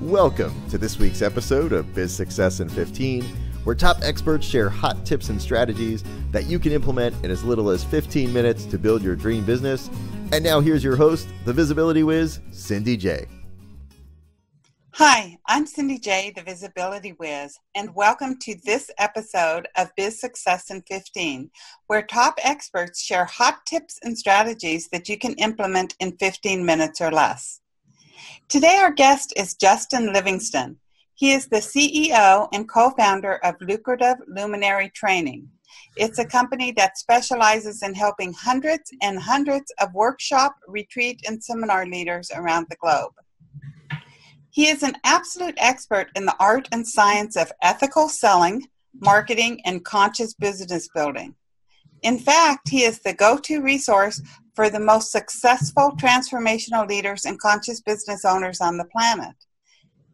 Welcome to this week's episode of Biz Success in 15, where top experts share hot tips and strategies that you can implement in as little as 15 minutes to build your dream business. And now here's your host, the Visibility Wiz, Cindy J. Hi, I'm Cindy J, the Visibility Wiz, and welcome to this episode of Biz Success in 15, where top experts share hot tips and strategies that you can implement in 15 minutes or less. Today our guest is Justin Livingston. He is the CEO and co-founder of Lucrative Luminary Training. It's a company that specializes in helping hundreds and hundreds of workshop, retreat, and seminar leaders around the globe. He is an absolute expert in the art and science of ethical selling, marketing, and conscious business building. In fact, he is the go-to resource for the most successful transformational leaders and conscious business owners on the planet.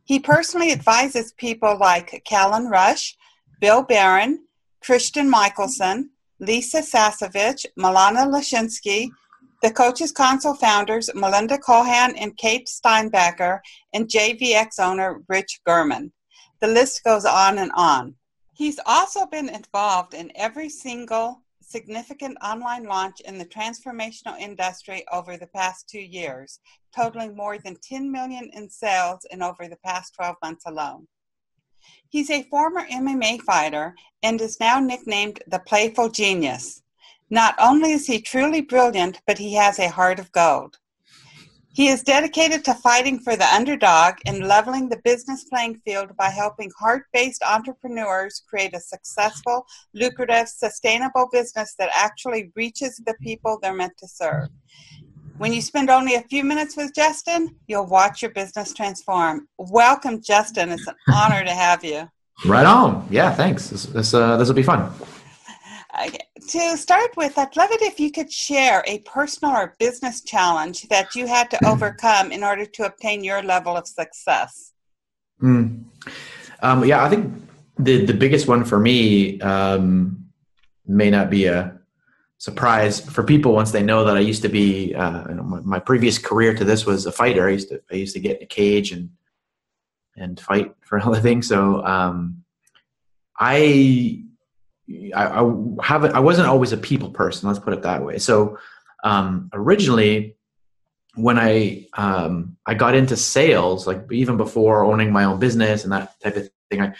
He personally advises people like Callan Rush, Bill Barron, Christian Michelson, Lisa Sasevich, Milana Lashinsky, the Coaches Console founders Melinda Cohan and Kate Steinbacher, and JVX owner Rich Gurman. The list goes on and on. He's also been involved in every single significant online launch in the transformational industry over the past 2 years, totaling more than $10 million in sales in over the past 12 months alone. He's a former MMA fighter and is now nicknamed the Playful Genius. Not only is he truly brilliant, but he has a heart of gold. He is dedicated to fighting for the underdog and leveling the business playing field by helping heart-based entrepreneurs create a successful, lucrative, sustainable business that actually reaches the people they're meant to serve. When you spend only a few minutes with Justin, you'll watch your business transform. Welcome, Justin. It's an honor to have you. Right on. Yeah, thanks. This will be fun. To start with, I'd love it if you could share a personal or business challenge that you had to overcome in order to obtain your level of success. Yeah, I think the biggest one for me may not be a surprise for people once they know that I used to be, my previous career to this was a fighter. I used to get in a cage and fight for a living. So I wasn't always a people person. Let's put it that way. So originally, when I got into sales, like even before owning my own business and that type of thing,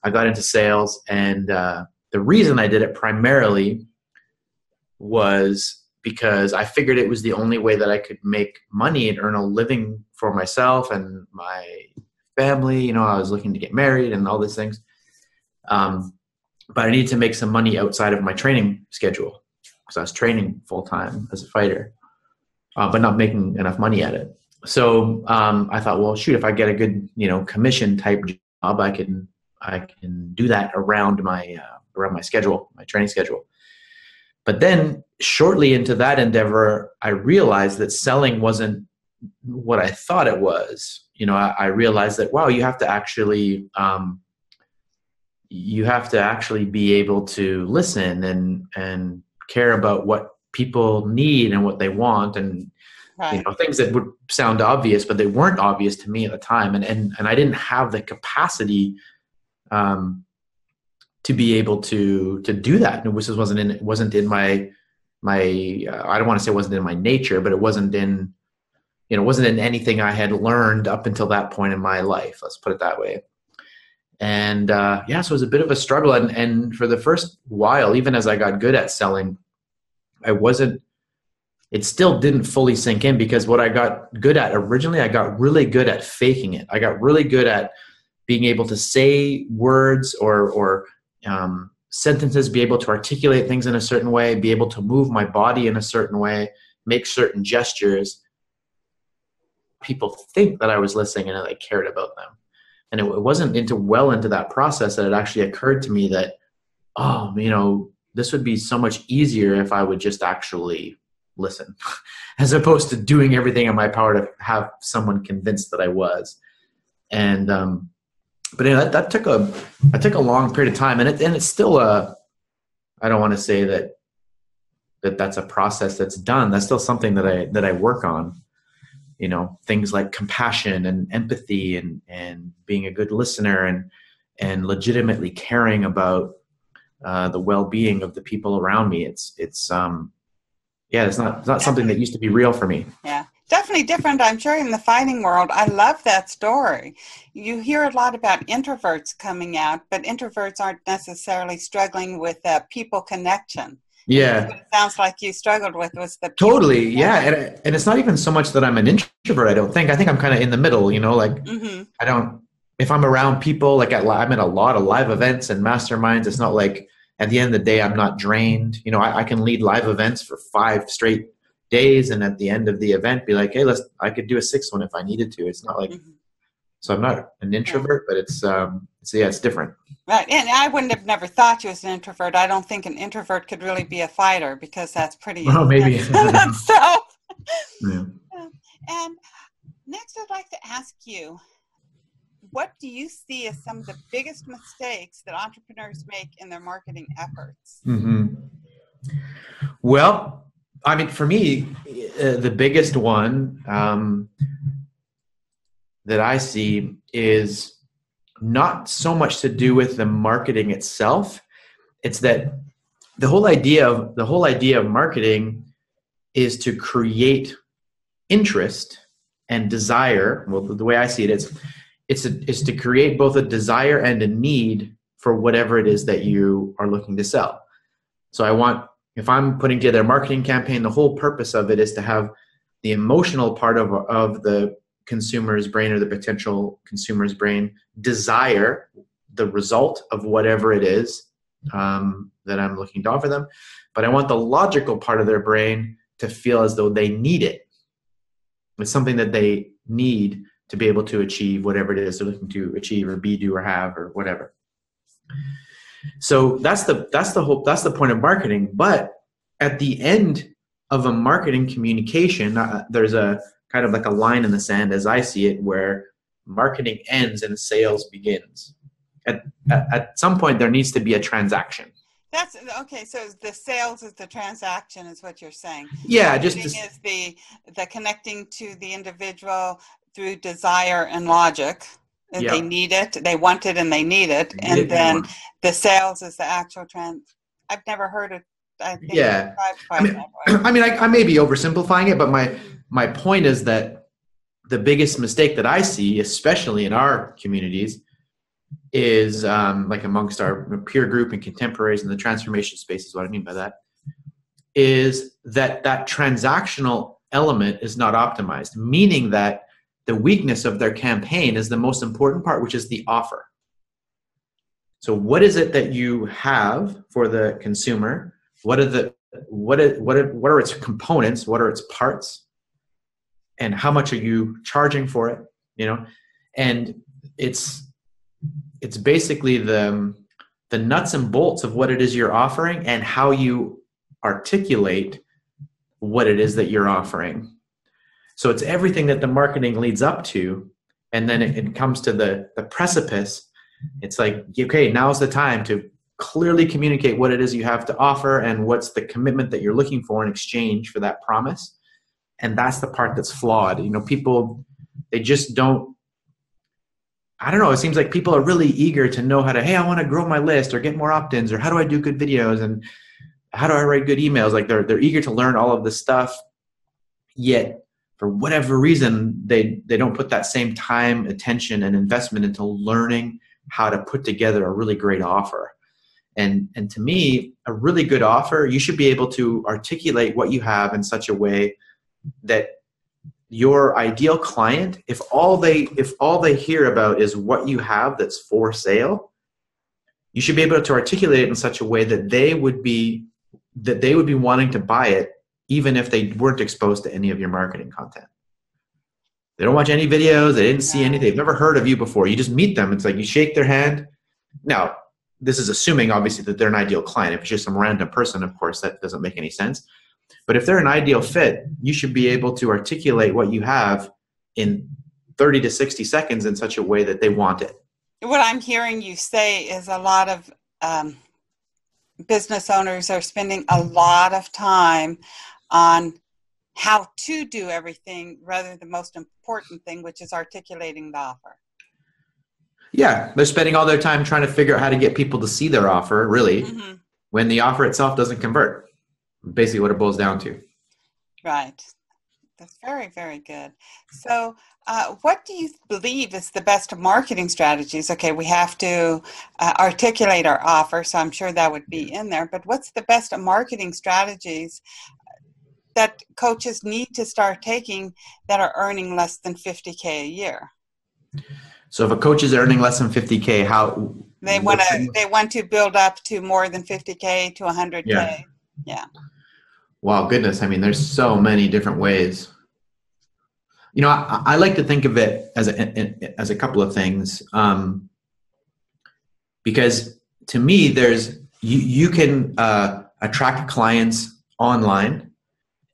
I got into sales, and the reason I did it primarily was because I figured it was the only way that I could make money and earn a living for myself and my family. You know, I was looking to get married and all these things. But I needed to make some money outside of my training schedule because I was training full time as a fighter, but not making enough money at it. So I thought, well, shoot, if I get a good, commission type job, I can do that around my schedule, my training schedule. But then shortly into that endeavor, I realized that selling wasn't what I thought it was. I realized that, wow, you have to actually be able to listen and care about what people need and what they want, and right. Things that would sound obvious, but they weren't obvious to me at the time, and I didn't have the capacity to be able to do that. And it wasn't in my I don't want to say it wasn't in my nature, but it wasn't in anything I had learned up until that point in my life. Let's put it that way. And so it was a bit of a struggle. And for the first while, even as I got good at selling, it still didn't fully sink in, because what I got good at originally, I got really good at faking it. I got really good at being able to say words or sentences, be able to articulate things in a certain way, be able to move my body in a certain way, make certain gestures. People think that I was listening and that I cared about them. And it wasn't well into that process that it actually occurred to me that, this would be so much easier if I would just actually listen, as opposed to doing everything in my power to have someone convinced that I was. And but that took a long period of time, and it's still I don't want to say that's a process that's done. That's still something that I work on. things like compassion and empathy and being a good listener and legitimately caring about the well-being of the people around me. It's not something that used to be real for me. Yeah, definitely different, I'm sure, in the fighting world. I love that story. You hear a lot about introverts coming out, but introverts aren't necessarily struggling with people connection. Yeah. What it sounds like you struggled with was the people Totally. connection. Yeah. And it's not even so much that I'm an introvert. I think I'm kind of in the middle, like if I'm around people, like I'm at a lot of live events and masterminds, it's not like at the end of the day, I'm not drained. I can lead live events for 5 straight days. And at the end of the event, be like, hey, I could do a 6th one if I needed to. It's not like, so I'm not an introvert, but it's different. Right. And I wouldn't have never thought you was an introvert. I don't think an introvert could really be a fighter because that's pretty. Oh, maybe. So, Yeah. And next I'd like to ask you, what do you see as some of the biggest mistakes that entrepreneurs make in their marketing efforts? Mm-hmm. Well, I mean, for me, the biggest one that I see is not so much to do with the marketing itself. It's that the whole idea of marketing is to create interest and desire. Well, the way I see it, it's to create both a desire and a need for whatever it is that you are looking to sell. So if I'm putting together a marketing campaign, the whole purpose of it is to have the emotional part of the consumer's brain or the potential consumer's brain desire the result of whatever it is that I'm looking to offer them. But I want the logical part of their brain to feel as though they need it. It's something that they need to be able to achieve whatever it is they're looking to achieve or be, do, or have, or whatever. So that's the point of marketing. But at the end of a marketing communication, there's a kind of like a line in the sand, as I see it, where marketing ends and sales begins. At some point, there needs to be a transaction. That's okay. So the sales is the transaction, is what you're saying. Yeah, marketing is the connecting to the individual through desire and logic. Yep. They need it, they want it, and they need it. And then the sales is the actual I've never heard it. I think I may be oversimplifying it, but my point is that the biggest mistake that I see, especially in our communities, is like amongst our peer group and contemporaries in the transformation space, is what I mean by that, is that transactional element is not optimized, meaning that the weakness of their campaign is the most important part, which is the offer. So what is it that you have for the consumer? What are its components? What are its parts? And how much are you charging for it? And it's basically the nuts and bolts of what it is you're offering and how you articulate what it is that you're offering. So it's everything that the marketing leads up to, and then it comes to the precipice. It's like, okay, now's the time to clearly communicate what it is you have to offer and what's the commitment that you're looking for in exchange for that promise. And that's the part that's flawed. People, they just don't, I don't know, it seems like people are really eager to know how to, hey, I want to grow my list or get more opt-ins, or how do I do good videos and how do I write good emails? Like they're eager to learn all of this stuff, yet for whatever reason, they don't put that same time, attention, and investment into learning how to put together a really great offer. And to me, a really good offer, you should be able to articulate what you have in such a way that your ideal client, if all they hear about is what you have that's for sale, you should be able to articulate it in such a way that they would be wanting to buy it, even if they weren't exposed to any of your marketing content. They don't watch any videos. They didn't see anything. They've never heard of you before. You just meet them. It's like you shake their hand. Now, this is assuming, obviously, that they're an ideal client. If it's just some random person, of course, that doesn't make any sense. But if they're an ideal fit, you should be able to articulate what you have in 30 to 60 seconds in such a way that they want it. What I'm hearing you say is a lot of business owners are spending a lot of time on how to do everything rather than the most important thing, which is articulating the offer. Yeah, they're spending all their time trying to figure out how to get people to see their offer, really, when the offer itself doesn't convert. Basically what it boils down to. Right. That's very, very good. So what do you believe is the best marketing strategies? Okay, we have to articulate our offer, so I'm sure that would be in there. But what's the best marketing strategies that coaches need to start taking that are earning less than $50K a year? So if a coach is earning less than $50K, how they want to build up to more than $50K to $100K? Yeah. Wow, goodness. I mean, there's so many different ways. You know, I like to think of it as a couple of things, because to me, you can attract clients online,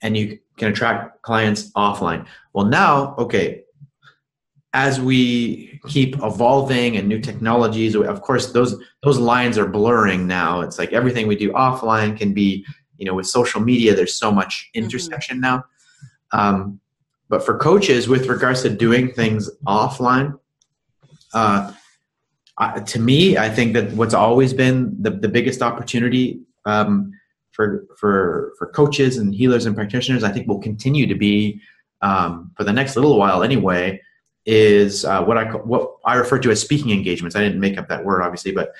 and you can attract clients offline. Well, now, okay, as we keep evolving and new technologies, of course, those lines are blurring now. It's like everything we do offline can be, you know, with social media, there's so much intersection now. But for coaches, with regards to doing things offline, to me, I think that what's always been the biggest opportunity for coaches and healers and practitioners, I think will continue to be for the next little while anyway, is what I refer to as speaking engagements. I didn't make up that word, obviously, but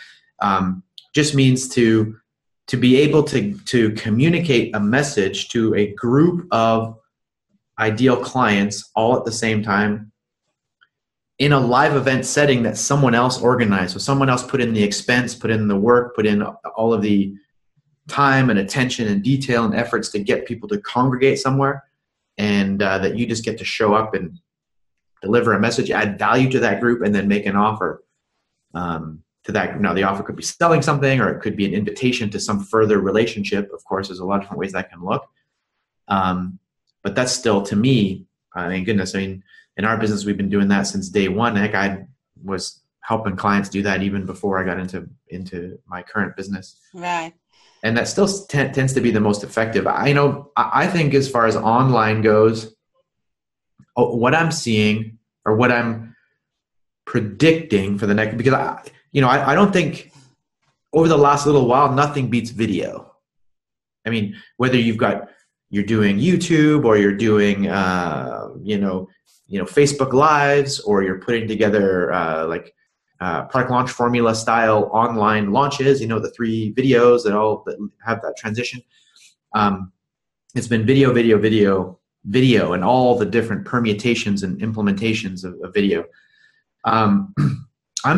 just means to be able to communicate a message to a group of ideal clients all at the same time in a live event setting that someone else organized. So someone else put in the expense, put in the work, put in all of the time and attention and detail and efforts to get people to congregate somewhere, and that you just get to show up and deliver a message, add value to that group, and then make an offer to that. Now, the offer could be selling something, or it could be an invitation to some further relationship. Of course, there's a lot of different ways that can look. But that's still, to me, I mean, goodness, I mean, in our business, we've been doing that since day one. Heck, I was helping clients do that even before I got into my current business. Right. And that still tends to be the most effective. I think as far as online goes, what I'm seeing, or what I'm predicting for the next, because I don't think over the last little while, nothing beats video. I mean, whether you're doing YouTube, or you're doing, Facebook Lives, or you're putting together product launch formula style online launches, the 3 videos that have that transition. It's been video, and all the different permutations and implementations of video. I'm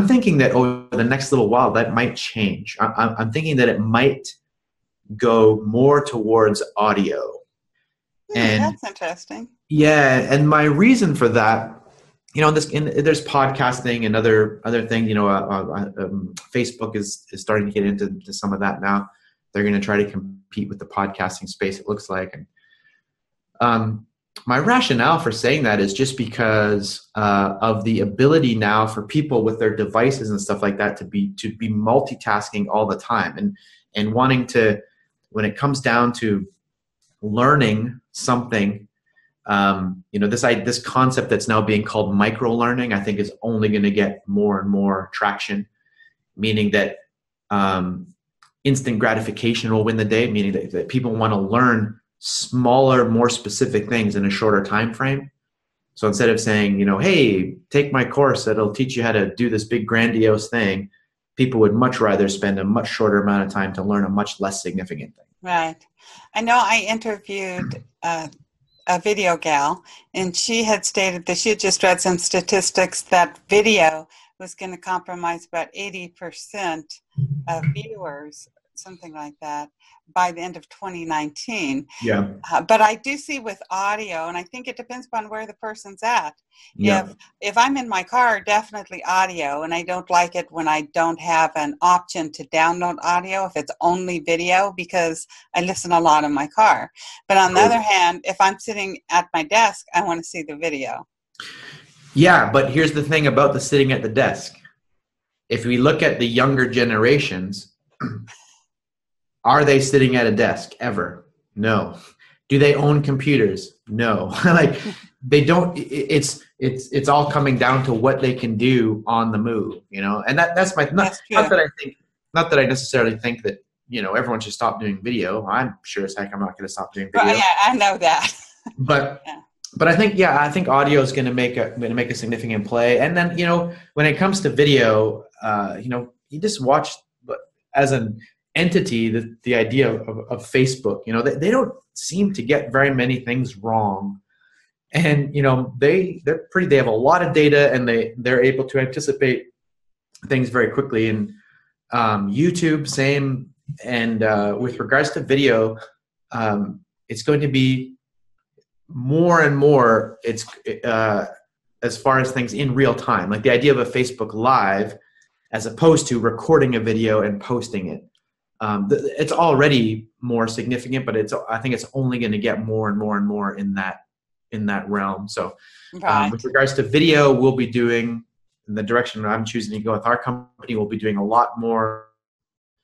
thinking that over the next little while, that might change. I'm thinking that it might go more towards audio. And that's interesting. Yeah, and my reason for that, there's podcasting and other things. Facebook is starting to get into some of that now. They're going to try to compete with the podcasting space, it looks like. And my rationale for saying that is just because of the ability now for people with their devices and stuff like that to be multitasking all the time, and wanting to, when it comes down to learning something, this concept that's now being called micro learning, I think is only going to get more and more traction, meaning that instant gratification will win the day, meaning that people want to learn smaller, more specific things in a shorter time frame. So instead of saying, hey, take my course that'll teach you how to do this big grandiose thing, people would much rather spend a much shorter amount of time to learn a much less significant thing. Right. I know I interviewed a video gal, and she had stated that she had just read some statistics that video was going to compromise about 80% of viewers, something like that, by the end of 2019. Yeah. But I do see with audio, and I think it depends upon where the person's at. Yeah. If I'm in my car, definitely audio, and I don't like it when I don't have an option to download audio if it's only video, because I listen a lot in my car. But on the other hand, if I'm sitting at my desk, I want to see the video. Yeah, but here's the thing about the sitting at the desk. If we look at the younger generations, are they sitting at a desk ever? No. Do they own computers? No. Like they don't. It's all coming down to what they can do on the move, you know. And that's my not that I necessarily think that, you know, everyone should stop doing video. I'm sure as heck I'm not going to stop doing video. Well, yeah, I know that. But I think audio is going to make a significant play. And then, you know, when it comes to video, you know, you just watch as an entity the idea of Facebook. You know, they don't seem to get very many things wrong, and you know they have a lot of data, and they're able to anticipate things very quickly. And YouTube, same. And with regards to video, it's going to be more and more. It's as far as things in real time, like the idea of a Facebook Live, as opposed to recording a video and posting it. It's already more significant, but I think it's only going to get more and more and more in that realm. So with regards to video, we'll be doing, in the direction I'm choosing to go with our company, we'll be doing a lot more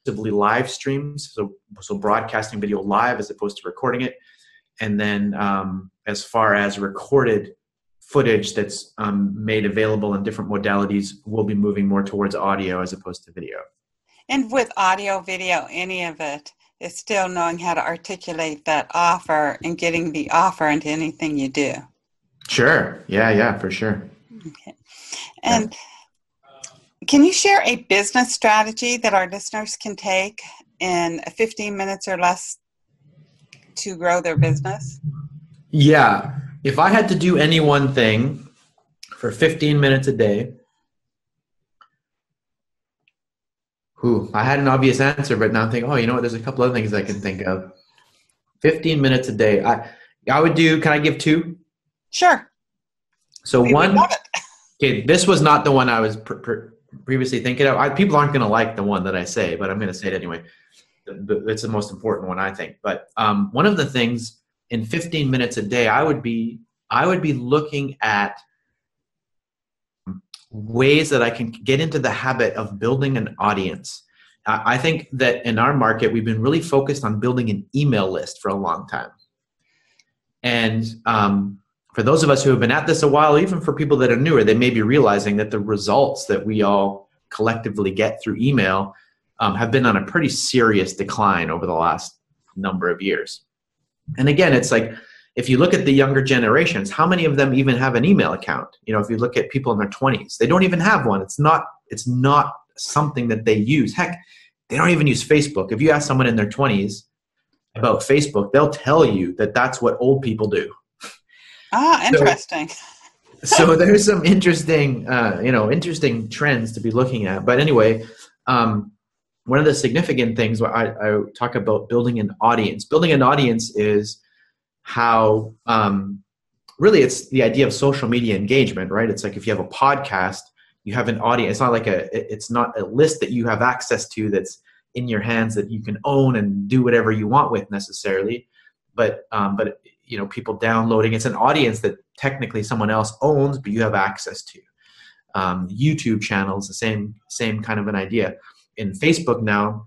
live streams. So broadcasting video live as opposed to recording it. And then as far as recorded footage that's made available in different modalities, we'll be moving more towards audio as opposed to video. And with audio, video, any of it, is still knowing how to articulate that offer and getting the offer into anything you do. Sure. Yeah, for sure. Okay. And can you share a business strategy that our listeners can take in 15 minutes or less to grow their business? Yeah. If I had to do any one thing for 15 minutes a day, I had an obvious answer, but now I'm thinking, you know what, there's a couple other things I can think of. 15 minutes a day. I would do, can I give two? Sure. So one, okay, this was not the one I was previously thinking of. People aren't going to like the one that I say, but I'm going to say it anyway. It's the most important one, I think. But one of the things in 15 minutes a day, I would be looking at ways that I can get into the habit of building an audience. I think that in our market, we've been really focused on building an email list for a long time. And for those of us who have been at this a while, even for people that are newer, they may be realizing that the results that we all collectively get through email have been on a pretty serious decline over the last number of years. And again, it's like, if you look at the younger generations, how many of them even have an email account? You know, if you look at people in their 20s, they don't even have one. It's not something that they use. Heck, they don't even use Facebook. If you ask someone in their 20s about Facebook, they'll tell you that that's what old people do. Interesting. So there's some interesting trends to be looking at. But anyway, one of the significant things I talk about building an audience. Building an audience is how really it's the idea of social media engagement, right? It's like if you have a podcast, you have an audience. It's not a list that you have access to that's in your hands that you can own and do whatever you want with necessarily, but you know, people downloading. It's an audience that technically someone else owns, but you have access to. YouTube channels, the same kind of an idea. In Facebook now,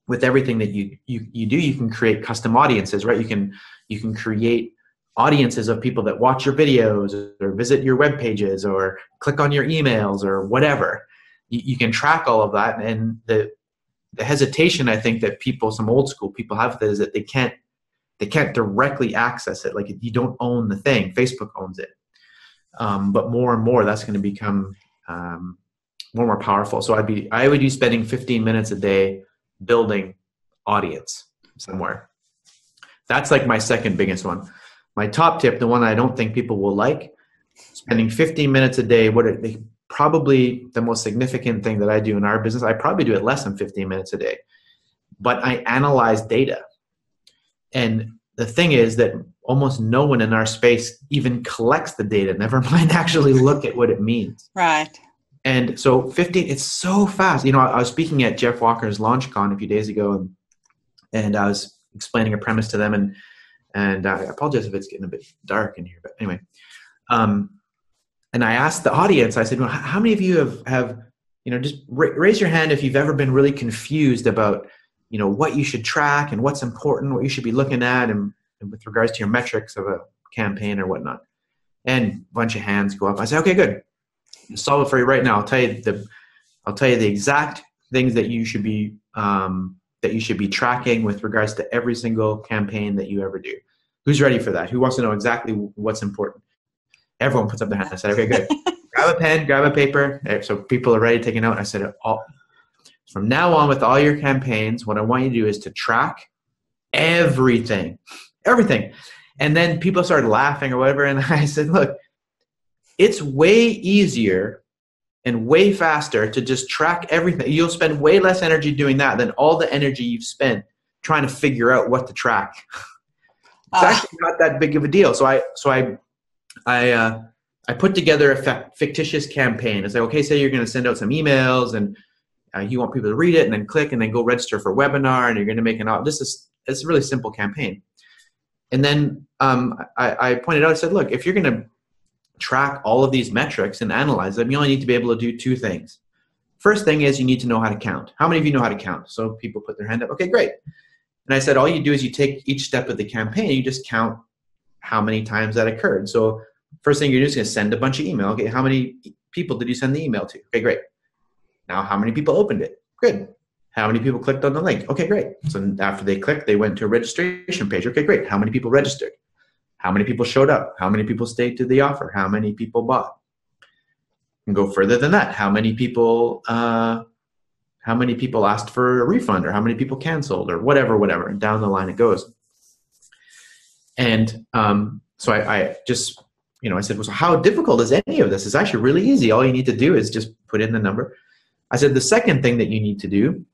with everything that you do, you can create custom audiences, right? You can create audiences of people that watch your videos or visit your web pages or click on your emails or whatever. You can track all of that. And the hesitation, I think, that some old school people have is that they can't directly access it. Like, you don't own the thing. Facebook owns it. But more and more, that's going to become more powerful. So I would be spending 15 minutes a day building audience somewhere. That's like my second biggest one. My top tip, the one I don't think people will like, spending 15 minutes a day, probably the most significant thing that I do in our business. I probably do it less than 15 minutes a day, but I analyze data. And the thing is that almost no one in our space even collects the data, never mind actually look at what it means. Right. And so 15, it's so fast. You know, I was speaking at Jeff Walker's LaunchCon a few days ago, and I was explaining a premise to them, and I apologize if it's getting a bit dark in here, but anyway. And I asked the audience, I said, well, how many of you have you know, just raise your hand if you've ever been really confused about, you know, what you should track and what's important, what you should be looking at. And with regards to your metrics of a campaign or whatnot. And a bunch of hands go up. I say, okay, good. I'll solve it for you right now. I'll tell you the exact things that you should be tracking with regards to every single campaign that you ever do. Who's ready for that? Who wants to know exactly what's important? Everyone puts up their hand. I said, okay, good. Grab a pen, grab a paper. So people are ready to take a note. I said, from now on with all your campaigns, what I want you to do is to track everything. And then people started laughing or whatever. And I said, look, it's way easier and way faster to just track everything. You'll spend way less energy doing that than all the energy you've spent trying to figure out what to track. It's actually not that big of a deal. So I put together a fictitious campaign. It's like, okay, say you're going to send out some emails and you want people to read it and then click and then go register for a webinar and you're going to make it's a really simple campaign. And then I pointed out, I said, look, if you're going to track all of these metrics and analyze them, you only need to be able to do two things. First thing is you need to know how to count. How many of you know how to count? So people put their hand up. Okay, great. And I said, all you do is you take each step of the campaign, you just count how many times that occurred. So first thing you're doing is send a bunch of email. Okay, how many people did you send the email to? Okay, great. Now how many people opened it? Good. How many people clicked on the link? Okay, great. So after they clicked, they went to a registration page. Okay, great. How many people registered? How many people showed up? How many people stayed to the offer? How many people bought? And go further than that. How many people asked for a refund, or how many people canceled, or whatever, and down the line it goes. And so I just, I said, well, so how difficult is any of this? It's actually really easy. All you need to do is just put in the number. I said, the second thing that you need to do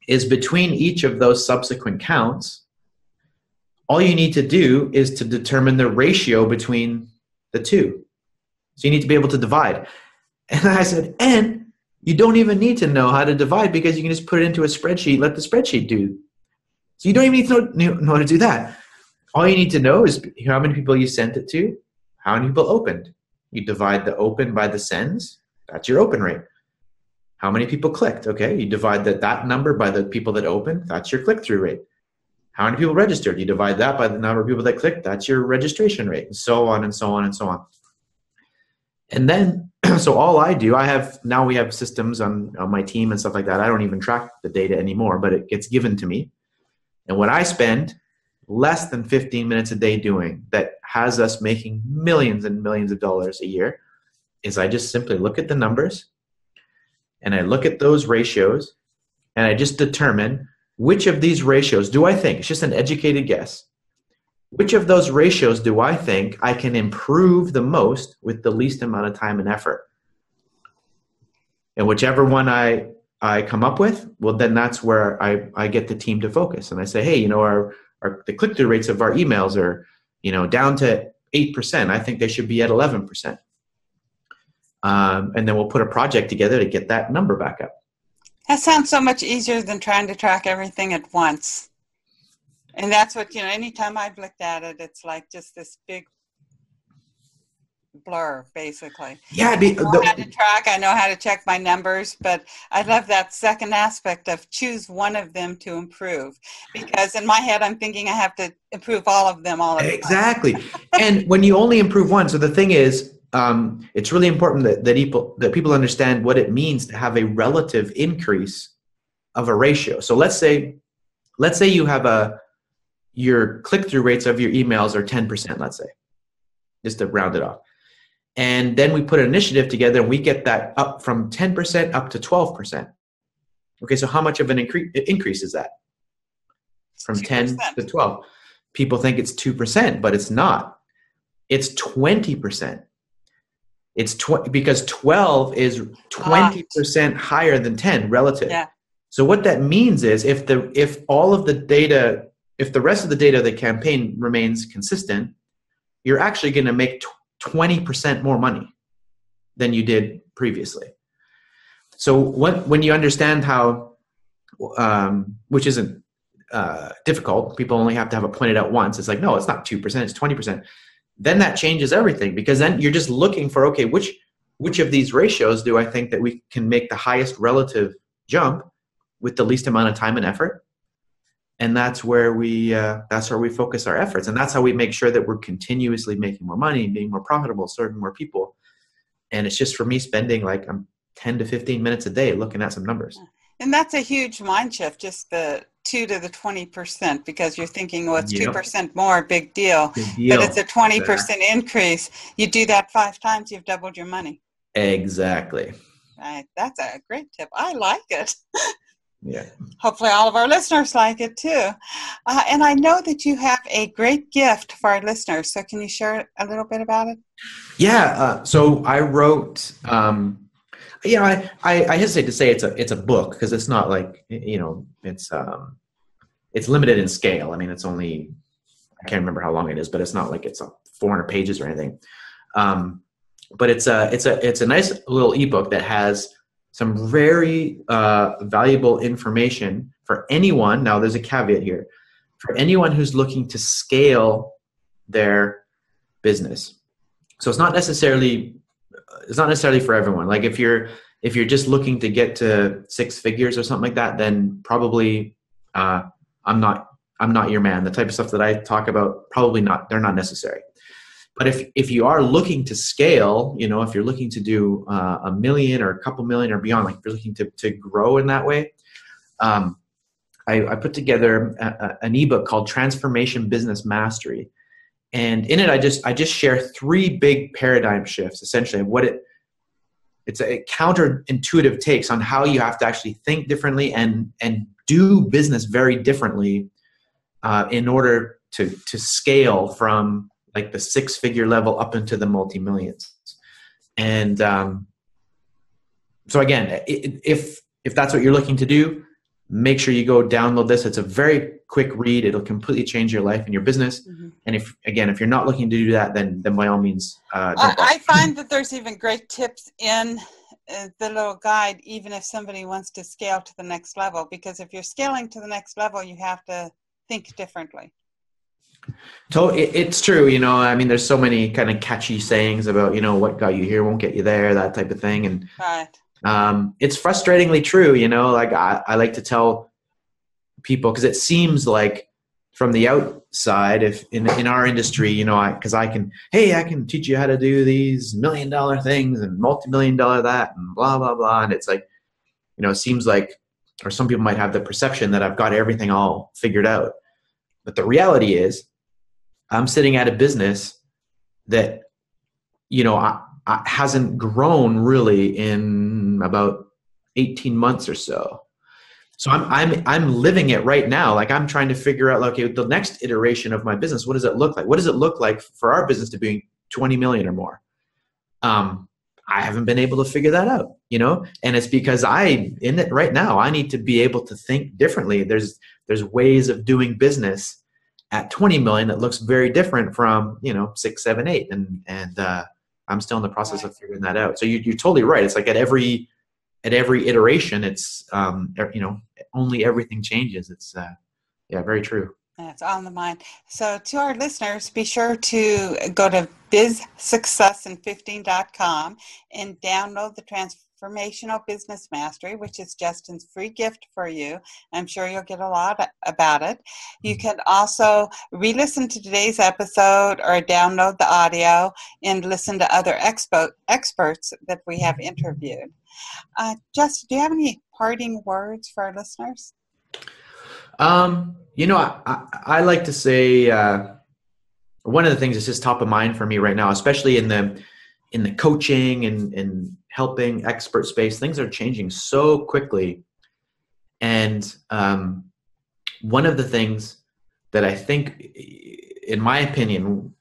is between each of those subsequent counts, all you need to do is to determine the ratio between the two. So you need to be able to divide. And I said, and you don't even need to know how to divide because you can just put it into a spreadsheet, let the spreadsheet do. So you don't even need to know how to do that. All you need to know is how many people you sent it to, how many people opened. You divide the open by the sends, that's your open rate. How many people clicked? Okay, you divide that number by the people that opened, that's your click-through rate. How many people registered? You divide that by the number of people that clicked, that's your registration rate, and so on and so on and so on. And then, so all I do, now we have systems on my team and stuff like that. I don't even track the data anymore, but it gets given to me. And what I spend less than 15 minutes a day doing that has us making millions and millions of dollars a year is I just simply look at the numbers and I look at those ratios and I just determine which of these ratios do I think, it's just an educated guess, which of those ratios do I think I can improve the most with the least amount of time and effort? And whichever one I come up with, well, then that's where I get the team to focus. And I say, hey, the click-through rates of our emails are, down to 8%. I think they should be at 11%. And then we'll put a project together to get that number back up. That sounds so much easier than trying to track everything at once. And that's what, anytime I've looked at it, it's like just this big blur, basically. Yeah, I know how to track, I know how to check my numbers, but I love that second aspect of choose one of them to improve. Because in my head, I'm thinking I have to improve all of them all at once. Exactly. And when you only improve one, so the thing is, it's really important that people understand what it means to have a relative increase of a ratio. So let's say you have your click-through rates of your emails are 10%, let's say, just to round it off. And then we put an initiative together and we get that up from 10% up to 12%. Okay, so how much of an increase is that? From 2%. 10 to 12. People think it's 2%, but it's not. It's 20%. It's because 12 is 20% higher than 10 relative. Yeah. So what that means is if the rest of the data of the campaign remains consistent, you're actually going to make 20% more money than you did previously. So when you understand how, which isn't difficult, people only have to have it pointed out once. It's like, no, it's not 2%, it's 20%. Then that changes everything, because then you're just looking for, okay, which of these ratios do I think that we can make the highest relative jump with the least amount of time and effort? And that's where we focus our efforts. And that's how we make sure that we're continuously making more money, being more profitable, serving more people. And it's just for me spending like 10 to 15 minutes a day looking at some numbers. And that's a huge mind shift, just the 2 to the 20%, because you're thinking, well, it's 2% more, big deal. But it's a 20% increase. You do that 5 times, you've doubled your money. Exactly. Right. That's a great tip. I like it. Yeah. Hopefully all of our listeners like it too. And I know that you have a great gift for our listeners. So can you share a little bit about it? Yeah. So I wrote, I hesitate to say it's a book, because it's not like, it's limited in scale. I mean, it's only, I can't remember how long it is, but it's not like it's 400 pages or anything. But it's a nice little ebook that has some very valuable information for anyone. Now, there's a caveat here. For anyone who's looking to scale their business. So it's not necessarily for everyone. Like if you're just looking to get to 6 figures or something like that, then probably I'm not your man. The type of stuff that I talk about, probably not. They're not necessary. But if you are looking to scale, if you're looking to do $1 million or a couple million or beyond, like if you're looking to grow in that way, I put together an ebook called Transformation Business Mastery. And in it, I just share 3 big paradigm shifts, essentially, of what it's a counterintuitive takes on how you have to actually think differently and do business very differently in order to scale from like the 6-figure level up into the multi-millions. And so again, if that's what you're looking to do, make sure you go download this. It's a very quick read. It'll completely change your life and your business. Mm-hmm. And if you're not looking to do that, then by all means. I find that there's even great tips in the little guide, even if somebody wants to scale to the next level, because if you're scaling to the next level, you have to think differently. So it's true, I mean, there's so many kind of catchy sayings about, what got you here won't get you there, that type of thing. And right. It's frustratingly true, like I like to tell people, because it seems like from the outside, if in our industry, because I can teach you how to do these $1 million things and multi-million-dollar that and blah, blah, blah. And it's like, it seems like, or some people might have the perception that I've got everything all figured out. But the reality is, I'm sitting at a business that, hasn't grown really in about 18 months or so. So I'm living it right now. Like I'm trying to figure out, okay, the next iteration of my business, what does it look like? What does it look like for our business to be 20 million or more? I haven't been able to figure that out, and it's because in it right now, I need to be able to think differently. There's ways of doing business at 20 million that looks very different from 6, 7, 8, and I'm still in the process of figuring that out. So you're totally right. It's like at every iteration, it's only everything changes. It's very true. That's on the mind. So to our listeners, be sure to go to bizsuccessin15.com and download the Transformational Business Mastery, which is Justin's free gift for you. I'm sure you'll get a lot about it. You can also re-listen to today's episode or download the audio and listen to other experts that we have interviewed. Justin, do you have any parting words for our listeners? I like to say one of the things that's just top of mind for me right now, especially in the coaching and helping expert space, things are changing so quickly. And one of the things that I think, in my opinion,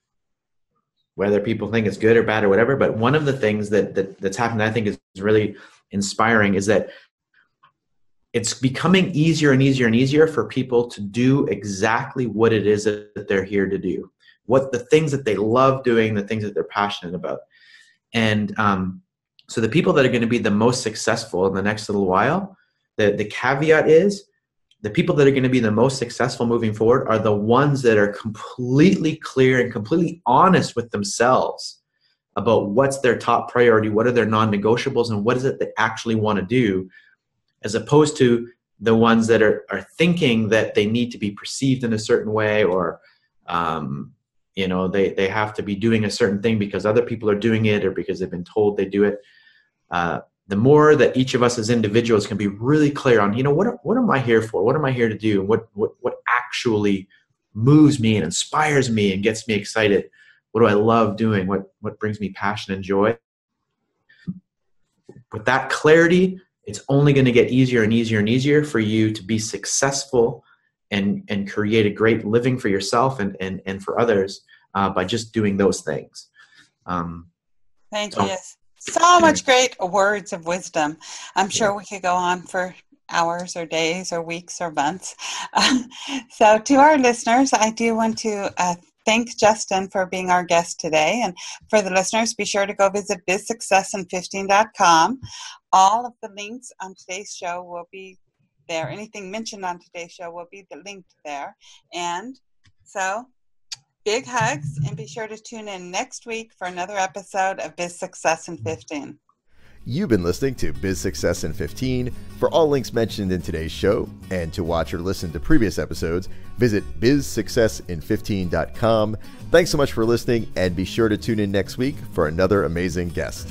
whether people think it's good or bad or whatever, but one of the things that's happened, I think is really inspiring, is that it's becoming easier and easier and easier for people to do exactly what it is that they're here to do, what the things that they love doing, the things that they're passionate about. And so the people that are going to be the most successful in the next little while, the caveat is the people that are going to be the most successful moving forward are the ones that are completely clear and completely honest with themselves about what's their top priority, what are their non-negotiables, and what is it they actually want to do, as opposed to the ones that are thinking that they need to be perceived in a certain way, or they have to be doing a certain thing because other people are doing it or because they've been told they do it. The more that each of us as individuals can be really clear on, what am I here for? What am I here to do? What actually moves me and inspires me and gets me excited? What do I love doing? What brings me passion and joy? With that clarity, it's only going to get easier and easier and easier for you to be successful and create a great living for yourself and for others by just doing those things. Thank you. So much great words of wisdom. I'm sure we could go on for hours or days or weeks or months. So to our listeners, I do want to thank Justin for being our guest today. And for the listeners, be sure to go visit bizsuccessin15.com. All of the links on today's show will be there. Anything mentioned on today's show will be linked there. And so, big hugs, and be sure to tune in next week for another episode of Biz Success in 15. You've been listening to Biz Success in 15. For all links mentioned in today's show and to watch or listen to previous episodes, visit bizsuccessin15.com. Thanks so much for listening, and be sure to tune in next week for another amazing guest.